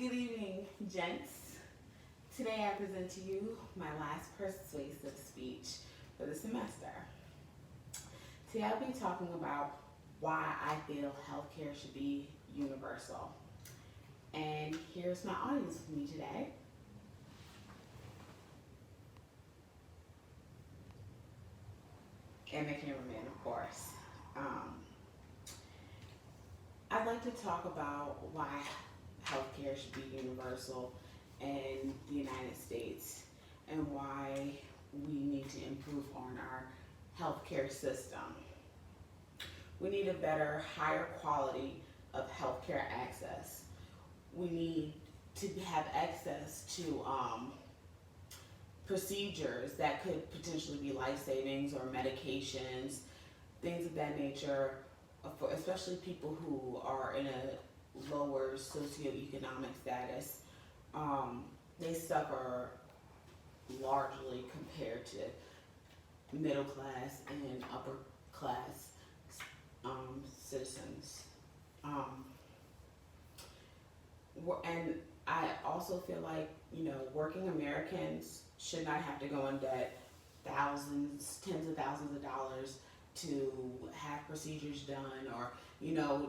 Good evening, gents. Today I present to you my last persuasive speech for the semester. Today I'll be talking about why I feel healthcare should be universal. And here's my audience with me today. And the cameraman, of course. I'd like to talk about why healthcare should be universal in the United States and why we need to improve on our healthcare system. We need a better, higher quality of healthcare access. We need to have access to procedures that could potentially be life savings or medications, things of that nature, for especially people who are in a lower socioeconomic status. They suffer largely compared to middle class and upper class citizens. And I also feel like, working Americans should not have to go in debt thousands, tens of thousands of dollars to have procedures done or,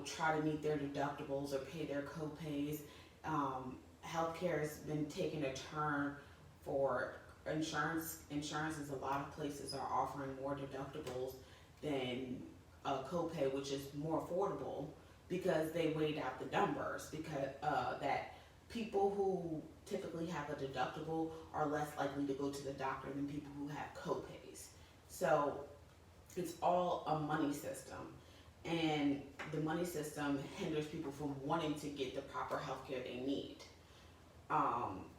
try to meet their deductibles or pay their co-pays. Healthcare has been taking a turn for insurance. Insurances, a lot of places are offering more deductibles than a copay, which is more affordable because they weighed out the numbers because that people who typically have a deductible are less likely to go to the doctor than people who have copays. So it's all a money system, and the money system hinders people from wanting to get the proper health care they need.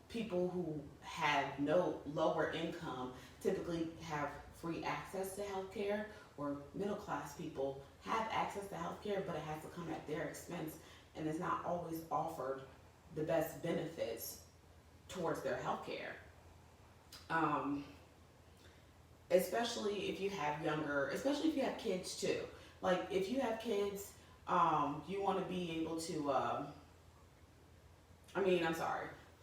People who have no lower income typically have free access to health care, or middle class people have access to health care, but it has to come at their expense, and it's not always offered the best benefits towards their health care. Especially if you have kids too. Like if you have kids, you want to be able to,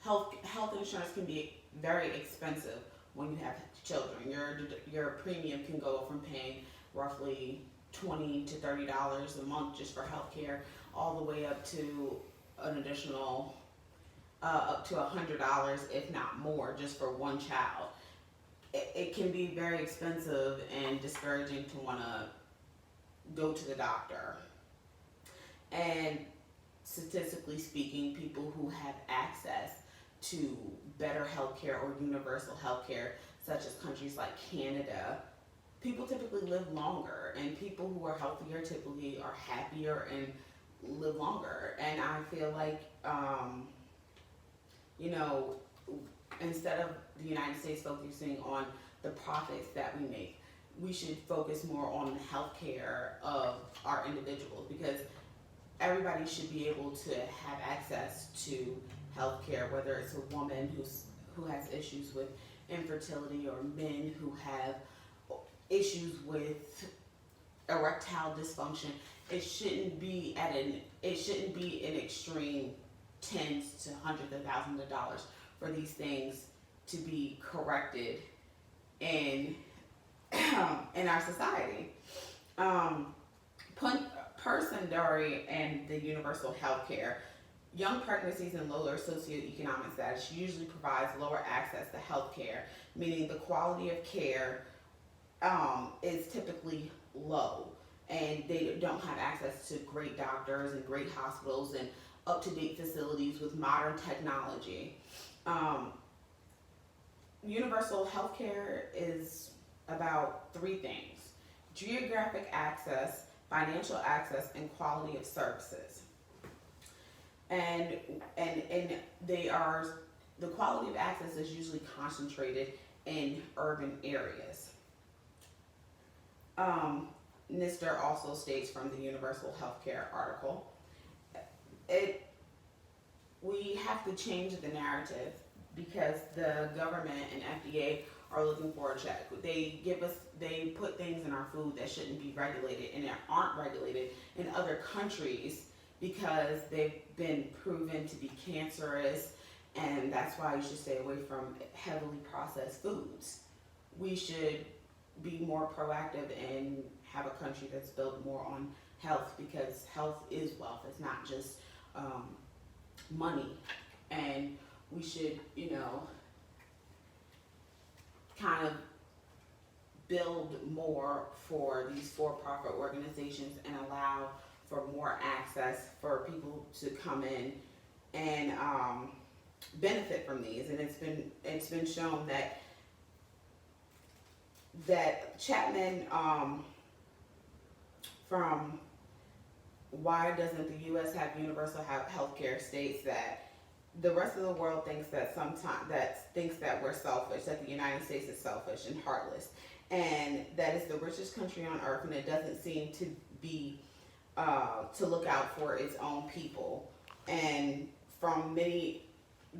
health insurance can be very expensive when you have children. Your premium can go from paying roughly $20 to $30 a month just for health care, all the way up to an additional up to $100, if not more, just for one child. It can be very expensive and discouraging to want to go to the doctor. And statistically speaking, people who have access to better healthcare or universal healthcare, such as countries like Canada, people typically live longer, and people who are healthier typically are happier and live longer. And I feel like, instead of the United States focusing on the profits that we make, we should focus more on the healthcare of our individuals, because everybody should be able to have access to healthcare, whether it's a woman who has issues with infertility, or men who have issues with erectile dysfunction. It shouldn't be an extreme tens to hundreds of thousands of dollars for these things to be corrected in our society. Per and the universal health care, young pregnancies and lower socioeconomic status usually provides lower access to health care, meaning the quality of care is typically low, and they don't have access to great doctors and great hospitals and up-to-date facilities with modern technology. Universal health care is about three things: geographic access, financial access, and quality of services. And the quality of access is usually concentrated in urban areas. NISDR also states from the Universal Healthcare article, we have to change the narrative because the government and FDA are looking for a check. They put things in our food that shouldn't be regulated and that aren't regulated in other countries. because they've been proven to be cancerous, and that's why you should stay away from heavily processed foods. We should be more proactive and have a country that's built more on health, because health is wealth. It's not just money. And we should, kind of build more for these for-profit organizations and allow for more access for people to come in and benefit from these. And it's been shown that Chapman from Why Doesn't the U.S. Have Universal Health Care states that the rest of the world thinks that we're selfish, that the United States is selfish and heartless, and that it's the richest country on earth, and it doesn't seem to be to look out for its own people. And from many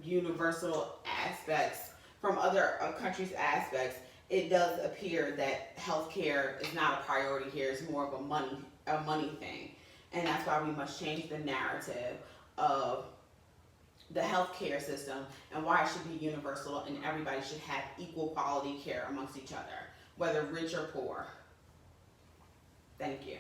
universal aspects, from other countries' aspects, it does appear that healthcare is not a priority here. It's more of a money thing, and that's why we must change the narrative of the healthcare system and why it should be universal and everybody should have equal quality care amongst each other, whether rich or poor. Thank you.